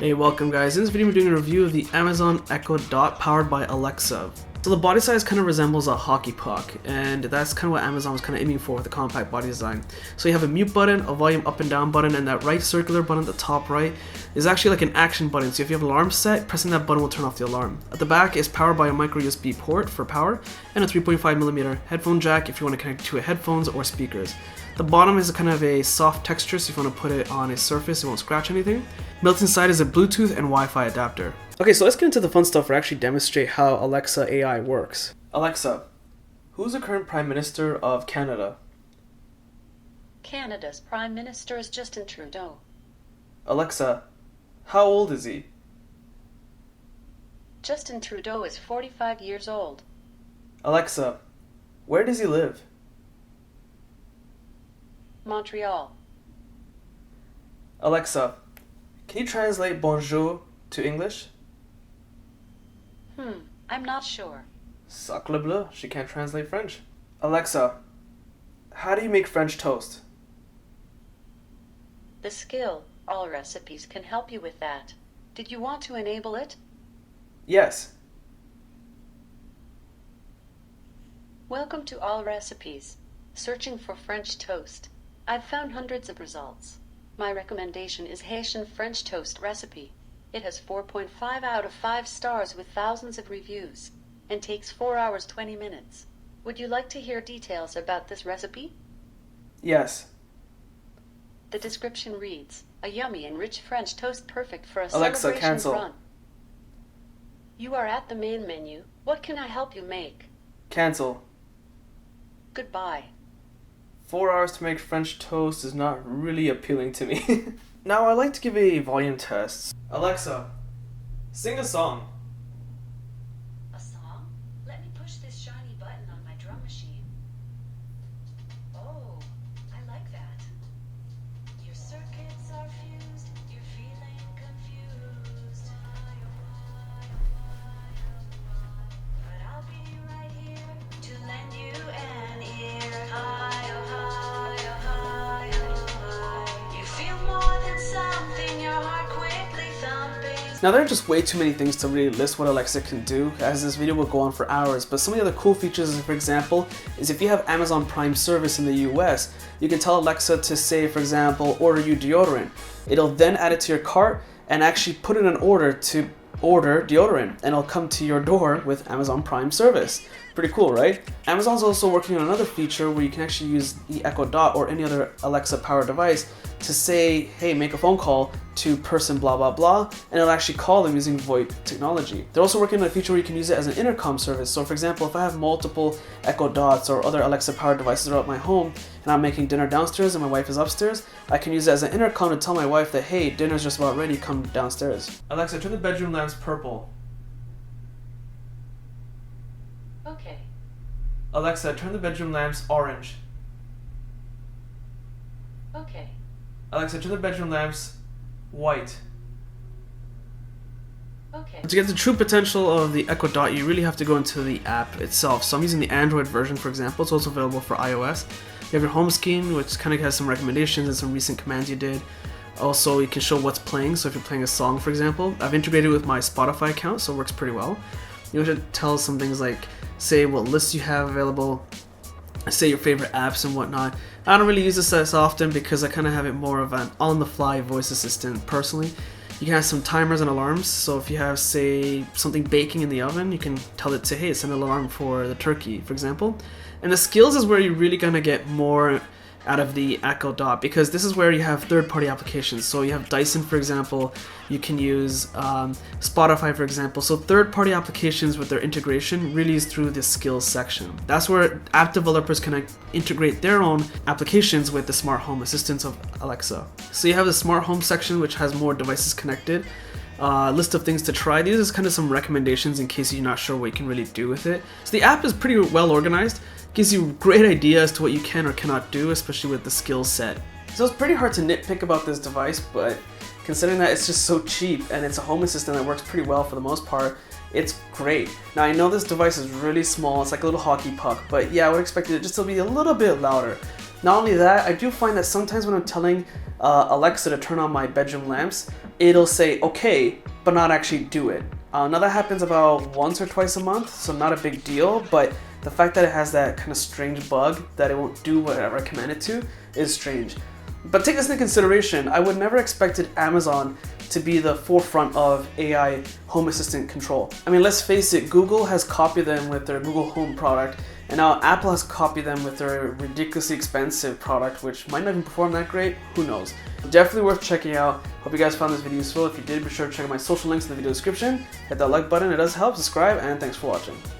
Hey, welcome guys. In this video we're doing a review of the Amazon Echo Dot powered by Alexa. So the body size kind of resembles a hockey puck, and that's kind of what Amazon was kind of aiming for with the compact body design. So you have a mute button, a volume up and down button, and that right circular button at the top right is actually like an action button. So if you have an alarm set, pressing that button will turn off the alarm. At the back is powered by a micro USB port for power and a 3.5mm headphone jack if you want to connect to headphones or speakers. The bottom is a kind of a soft texture, so if you want to put it on a surface, it won't scratch anything. Built inside is a Bluetooth and Wi-Fi adapter. Okay, so let's get into the fun stuff where I actually demonstrate how Alexa AI works. Alexa, who's the current Prime Minister of Canada? Canada's Prime Minister is Justin Trudeau. Alexa, how old is he? Justin Trudeau is 45 years old. Alexa, where does he live? Montreal. Alexa, can you translate bonjour to English? I'm not sure. Sacre bleu, she can't translate French. Alexa, how do you make French toast? The skill, All Recipes, can help you with that. Did you want to enable it? Yes. Welcome to All Recipes. Searching for French toast. I've found hundreds of results. My recommendation is Haitian French toast recipe. It has 4.5 out of 5 stars with thousands of reviews, and takes 4 hours 20 minutes. Would you like to hear details about this recipe? Yes. The description reads, a yummy and rich French toast perfect for a Alexa, celebration cancel. run. You are at the main menu. What can I help you make? Cancel. Goodbye. 4 hours to make French toast is not really appealing to me. Now I'd like to give a volume test. Alexa, sing a song. A song? Let me push this shiny button on my drum machine. Oh, I like that. Your circuits are fused, you're feeling confused. But I'll be right here to lend you an ear. Hi, oh, hi, oh, hi, oh, hi. You feel more than something, your heart quickly thumping. Now there are just way too many things to really list what Alexa can do, as this video will go on for hours, but some of the other cool features, for example, is if you have Amazon Prime service in the US, you can tell Alexa to say, for example, order you deodorant. It'll then add it to your cart and actually put in an order to order deodorant, and it'll come to your door with Amazon Prime service. Pretty cool, right? Amazon's also working on another feature where you can actually use the Echo Dot or any other Alexa powered device to say, hey, make a phone call to person blah blah blah, and it'll actually call them using VoIP technology. They're also working on a feature where you can use it as an intercom service. So for example, if I have multiple Echo Dots or other Alexa powered devices throughout my home and I'm making dinner downstairs and my wife is upstairs, I can use it as an intercom to tell my wife that, hey, dinner's just about ready, come downstairs. Alexa, turn the bedroom lamps purple. Okay. Alexa, turn the bedroom lamps orange. Okay. Alexa, turn the bedroom lamps white. Okay. To get the true potential of the Echo Dot, you really have to go into the app itself. So I'm using the Android version, for example. It's also available for iOS. You have your home screen, which kind of has some recommendations and some recent commands you did. Also, you can show what's playing. So if you're playing a song, for example, I've integrated with my Spotify account, so it works pretty well. You should tell some things like, say what lists you have available, say your favorite apps and whatnot. I don't really use this as often because I kind of have it more of an on-the-fly voice assistant personally. You can have some timers and alarms, so if you have, say, something baking in the oven, you can tell it to, hey, send an alarm for the turkey, for example. And the skills is where you're really gonna get more out of the Echo Dot, because this is where you have third-party applications. So you have Dyson, for example, you can use Spotify, for example. So third-party applications with their integration really is through this skills section. That's where app developers can integrate their own applications with the smart home assistants of Alexa. So you have the smart home section, which has more devices connected. List of things to try. These are kind of some recommendations in case you're not sure what you can really do with it. So the app is pretty well organized. Gives you a great idea as to what you can or cannot do, especially with the skill set. So it's pretty hard to nitpick about this device, but considering that it's just so cheap and it's a home assistant that works pretty well for the most part, it's great. Now I know this device is really small, it's like a little hockey puck, but yeah, I would expect it just to be a little bit louder. Not only that, I do find that sometimes when I'm telling Alexa to turn on my bedroom lamps, it'll say okay, but not actually do it. Now that happens about once or twice a month, so not a big deal, but the fact that it has that kind of strange bug that it won't do whatever I command it to is strange. But take this into consideration, I would never expected Amazon to be the forefront of AI home assistant control. I mean, let's face it, Google has copied them with their Google Home product, and now Apple has copied them with their ridiculously expensive product, which might not even perform that great, who knows. Definitely worth checking out. Hope you guys found this video useful. If you did, be sure to check out my social links in the video description. Hit that like button, it does help, subscribe, and thanks for watching.